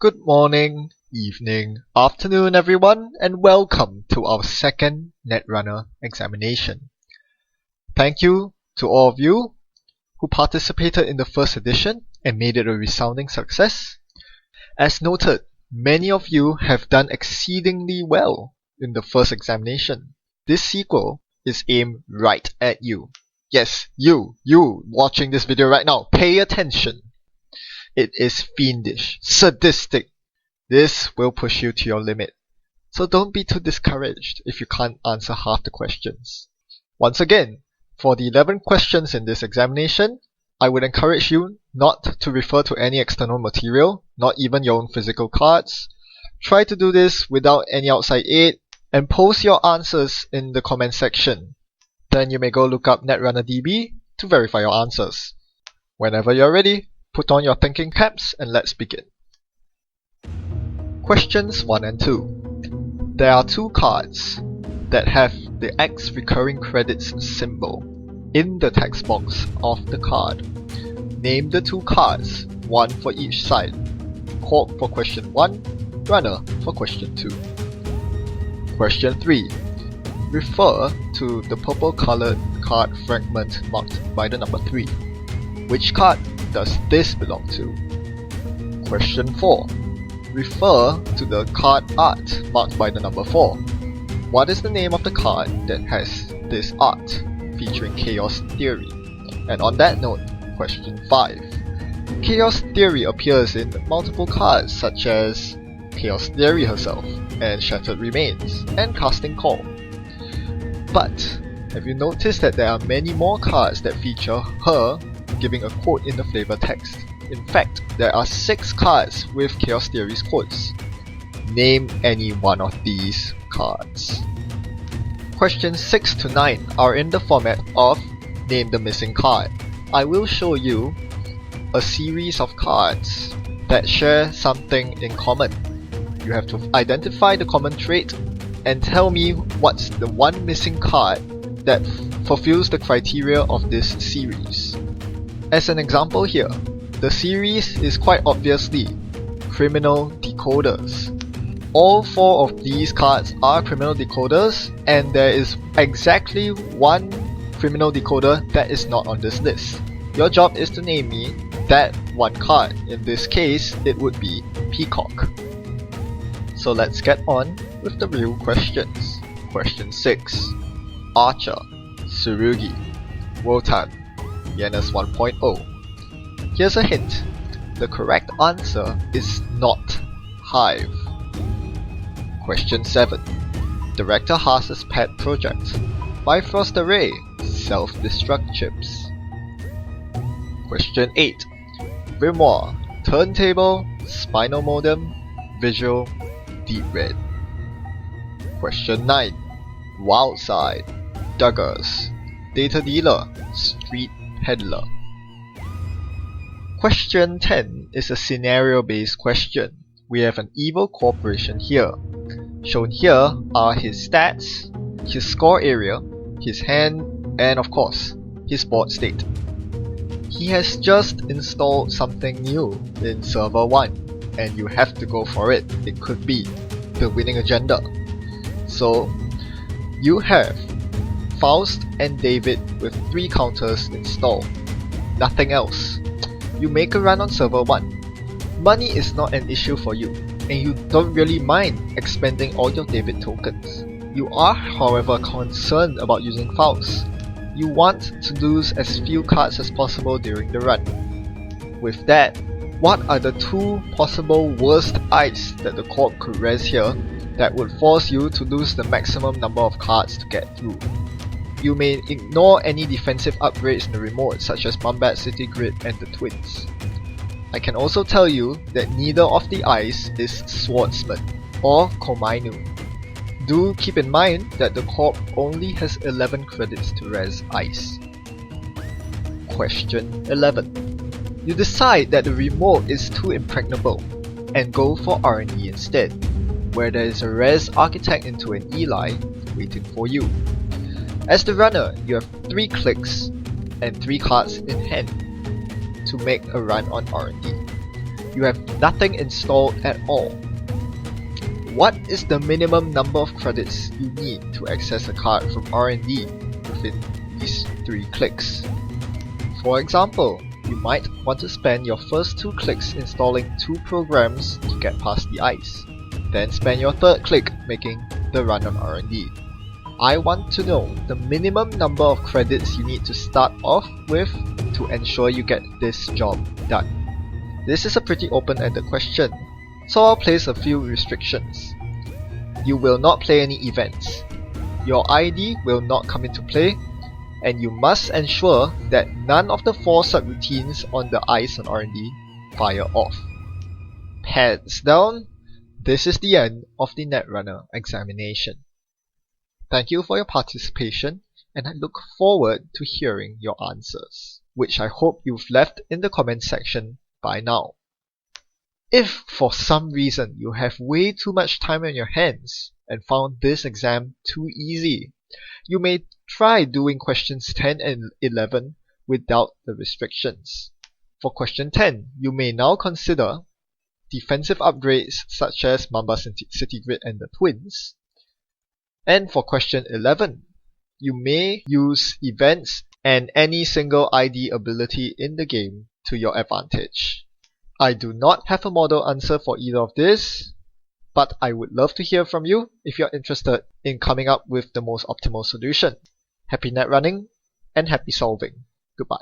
Good morning, evening, afternoon everyone, and welcome to our second Netrunner examination. Thank you to all of you who participated in the first edition and made it a resounding success. As noted, many of you have done exceedingly well in the first examination. This sequel is aimed right at you. Yes, you watching this video right now, pay attention. It is fiendish, sadistic. This will push you to your limit. So don't be too discouraged if you can't answer half the questions. Once again, for the 11 questions in this examination, I would encourage you not to refer to any external material, not even your own physical cards. Try to do this without any outside aid, and post your answers in the comment section. Then you may go look up Netrunner DB to verify your answers. Whenever you're ready, put on your thinking caps and let's begin. Questions 1 and 2. There are two cards that have the X recurring credits symbol in the text box of the card. Name the two cards, one for each side. Corp for question 1, Runner for question 2. Question 3. Refer to the purple colored card fragment marked by the number 3. Which card does this belong to? Question 4. Refer to the card art marked by the number 4. What is the name of the card that has this art featuring Chaos Theory? And on that note, question 5. Chaos Theory appears in multiple cards such as Chaos Theory herself, and Shattered Remains, and Casting Call. But have you noticed that there are many more cards that feature her giving a quote in the flavor text? In fact, there are 6 cards with Chaos Theory's quotes. Name any one of these cards. Questions 6 to 9 are in the format of Name the Missing Card. I will show you a series of cards that share something in common. You have to identify the common trait and tell me what's the one missing card that fulfills the criteria of this series. As an example here, the series is quite obviously Criminal Decoders. All 4 of these cards are Criminal Decoders, and there is exactly one Criminal Decoder that is not on this list. Your job is to name me that one card. In this case, it would be Peacock. So let's get on with the real questions. Question 6. Archer, Tsurugi, Wotan, Yenus 1.0. Here's a hint. The correct answer is not Hive. Question 7. Director Haas's pet project. Bifrost Array, self-destruct chips. Question 8. Grimoire, turntable, spinal modem, visual, deep red. Question 9. Wildside, Duggars, data dealer, street peddler. Question 10 is a scenario-based question. We have an evil corporation here. Shown here are his stats, his score area, his hand, and of course, his board state. He has just installed something new in server 1, and you have to go for it. It could be the winning agenda. So, you have Faust and David with 3 counters installed. Nothing else. You make a run on server 1. Money is not an issue for you, and you don't really mind expending all your David tokens. You are, however, concerned about using Faust. You want to lose as few cards as possible during the run. With that, what are the 2 possible worst ice that the Corp could res here that would force you to lose the maximum number of cards to get through? You may ignore any defensive upgrades in the remote such as Mumbat City Grid and the Twins. I can also tell you that neither of the ice is Swordsman or Komainu. Do keep in mind that the Corp only has 11 credits to res ice. Question 11. You decide that the remote is too impregnable and go for R&D instead, where there is a res architect into an Eli waiting for you. As the runner, you have 3 clicks and 3 cards in hand to make a run on R&D. you have nothing installed at all. What is the minimum number of credits you need to access a card from R&D within these 3 clicks? For example, you might want to spend your first 2 clicks installing 2 programs to get past the ice, then spend your 3rd click making the run on R&D. I want to know the minimum number of credits you need to start off with to ensure you get this job done. This is a pretty open-ended question, so I'll place a few restrictions. You will not play any events, your ID will not come into play, and you must ensure that none of the 4 subroutines on the ice on R&D fire off. Hands down, this is the end of the Netrunner examination. Thank you for your participation, and I look forward to hearing your answers, which I hope you've left in the comment section by now. If for some reason you have way too much time on your hands and found this exam too easy, you may try doing questions 10 and 11 without the restrictions. For question 10, you may now consider defensive upgrades such as Mamba City Grid and the Twins. And for question 11, you may use events and any single ID ability in the game to your advantage. I do not have a model answer for either of this, but I would love to hear from you if you're interested in coming up with the most optimal solution. Happy net running and happy solving. Goodbye.